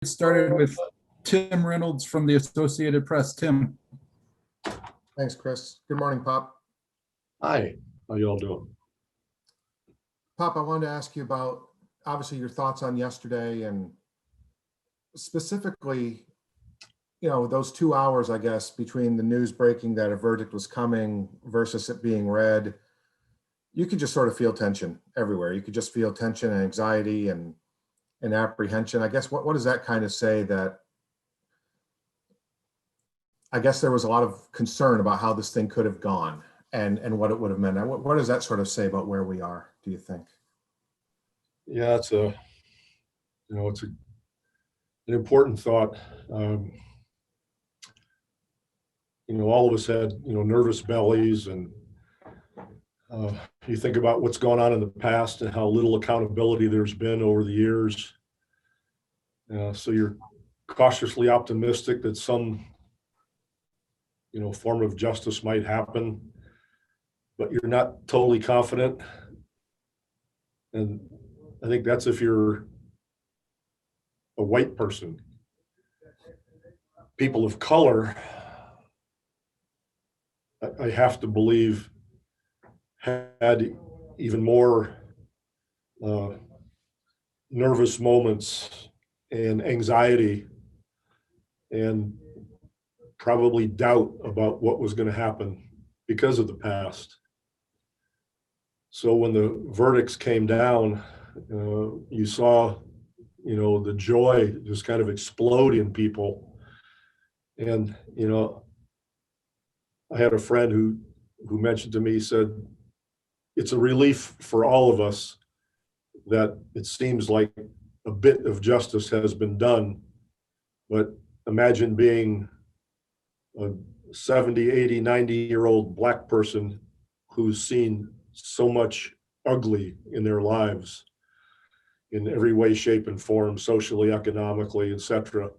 Started with Tim Reynolds from the Associated Press. Tim. Thanks, Chris. Good morning, Pop. Hi, how you all doing? Pop, I wanted to ask you about, obviously, your thoughts on yesterday and specifically, those 2 hours, I guess, between the news breaking that a verdict was coming versus it being read. You could just sort of feel tension everywhere. You could just feel tension and anxiety and apprehension. I guess, what does that kind of say? That I guess there was a lot of concern about how this thing could have gone and what it would have meant. What does that sort of say about where we are, do you think? Yeah, it's an important thought. All of us had, nervous bellies, and you think about what's gone on in the past and how little accountability there's been over the years. So you're cautiously optimistic that some, form of justice might happen, but you're not totally confident. And I think that's if you're a white person. People of color, I have to believe, had even more nervous moments and anxiety and probably doubt about what was going to happen because of the past. So when the verdicts came down, you saw, the joy just kind of explode in people. And, I had a friend who mentioned to me, he said, it's a relief for all of us that it seems like a bit of justice has been done. But imagine being a 70, 80, 90-year-old Black person who's seen so much ugly in their lives in every way, shape, and form, socially, economically, etc.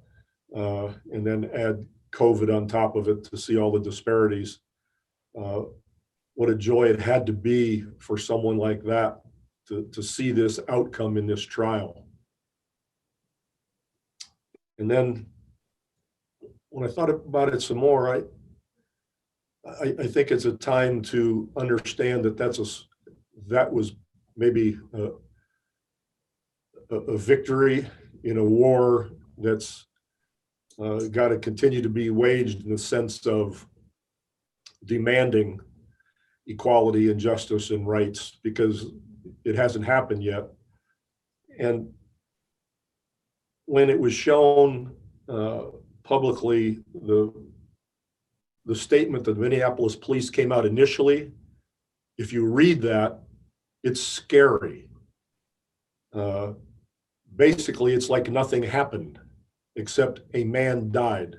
And then add COVID on top of it to see all the disparities. What a joy it had to be for someone like that to see this outcome in this trial. And then when I thought about it some more, I think it's a time to understand that that was maybe a victory in a war that's got to continue to be waged in the sense of demanding equality and justice and rights, because it hasn't happened yet. And when it was shown publicly, the statement that the Minneapolis police came out initially, if you read that, it's scary. Basically, it's like nothing happened except a man died.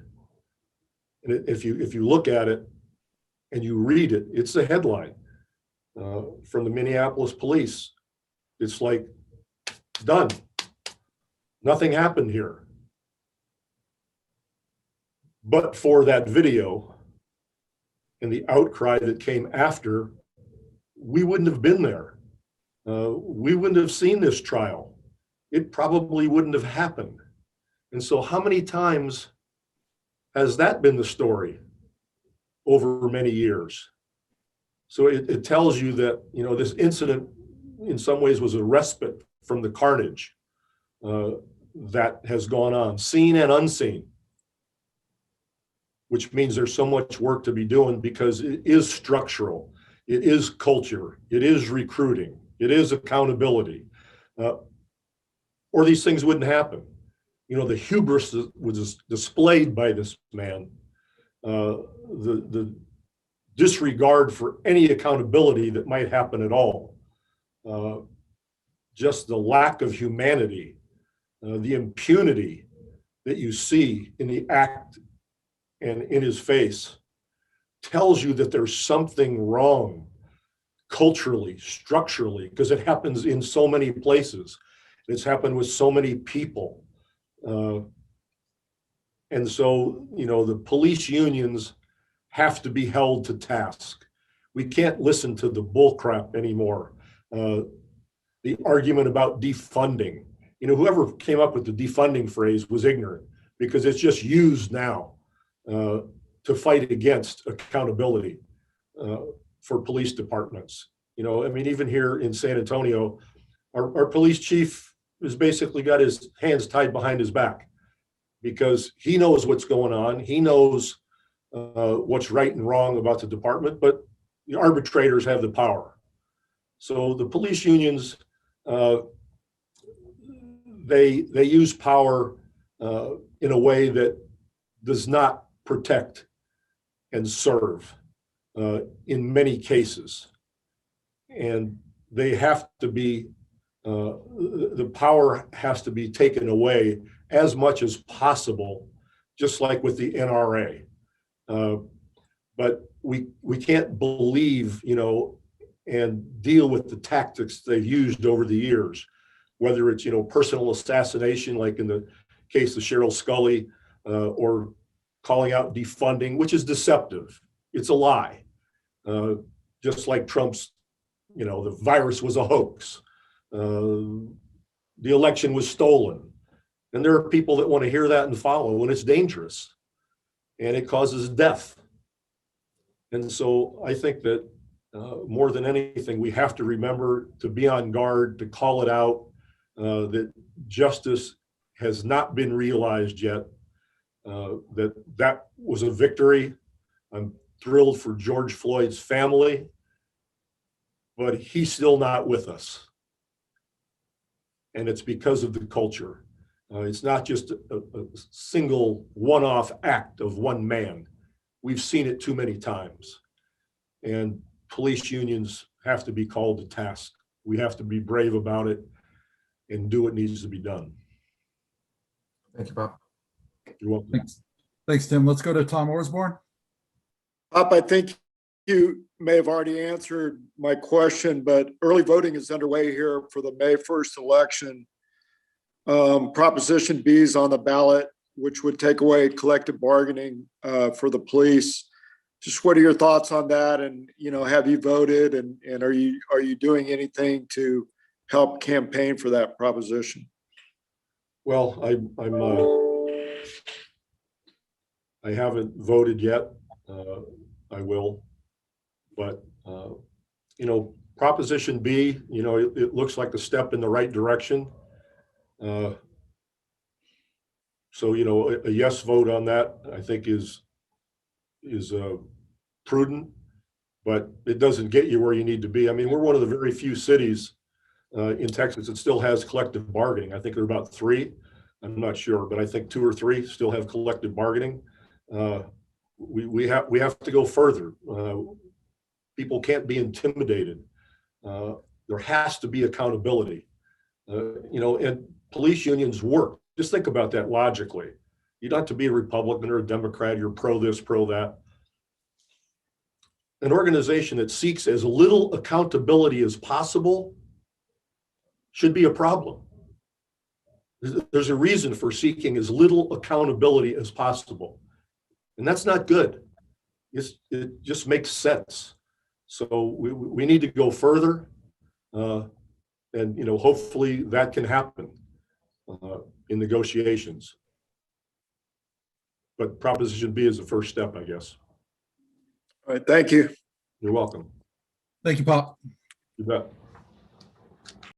And if you look at it and you read it, it's the headline from the Minneapolis police. It's like, done. Nothing happened here. But for that video and the outcry that came after, we wouldn't have been there. We wouldn't have seen this trial. It probably wouldn't have happened. And so how many times has that been the story over many years? So it tells you that, this incident in some ways was a respite from the carnage that has gone on, seen and unseen, which means there's so much work to be doing, because it is structural, it is culture, it is recruiting, it is accountability, or these things wouldn't happen. The hubris that was displayed by this man, the disregard for any accountability that might happen at all, just the lack of humanity, the impunity that you see in the act and in his face, tells you that there's something wrong culturally, structurally, because it happens in so many places. It's happened with so many people. And so, the police unions have to be held to task. We can't listen to the bull crap anymore. The argument about defunding, whoever came up with the defunding phrase was ignorant, because it's just used now to fight against accountability for police departments. Even here in San Antonio, our police chief has basically got his hands tied behind his back because he knows what's going on. He knows what's right and wrong about the department, but the arbitrators have the power. So the police unions, they use power in a way that does not protect and serve in many cases. And they have to be, the power has to be taken away as much as possible, just like with the NRA. But we can't believe, and deal with the tactics they've used over the years, whether it's, personal assassination, like in the case of Cheryl Scully, or calling out defunding, which is deceptive. It's a lie. Just like Trump's, the virus was a hoax. The election was stolen. And there are people that want to hear that and follow, and it's dangerous. And it causes death. And so I think that more than anything, we have to remember to be on guard, to call it out, that justice has not been realized yet, that was a victory. I'm thrilled for George Floyd's family, but he's still not with us. And it's because of the culture. It's not just a single one-off act of one man. We've seen it too many times. And police unions have to be called to task. We have to be brave about it and do what needs to be done. Thank you, Bob. You're welcome. Thanks, Tim. Let's go to Tom Osborne. Bob, I think you may have already answered my question, but early voting is underway here for the May 1st election. Proposition B is on the ballot, which would take away collective bargaining for the police. Just what are your thoughts on that? And, have you voted, and are you doing anything to help campaign for that proposition? Well, I haven't voted yet. I will, but Proposition B, it looks like a step in the right direction. So a yes vote on that, I think, is prudent, but it doesn't get you where you need to be. I mean, we're one of the very few cities in Texas that still has collective bargaining. I think there are about 3. I'm not sure, but I think 2 or 3 still have collective bargaining. We have to go further. People can't be intimidated. There has to be accountability. And police unions work. Just think about that logically. You don't have to be a Republican or a Democrat. You're pro this, pro that. An organization that seeks as little accountability as possible should be a problem. There's a reason for seeking as little accountability as possible. And that's not good. It just makes sense. So we need to go further. And hopefully that can happen in negotiations. But Proposition B is the first step, I guess. All right, thank you. You're welcome. Thank you, Pop. You bet.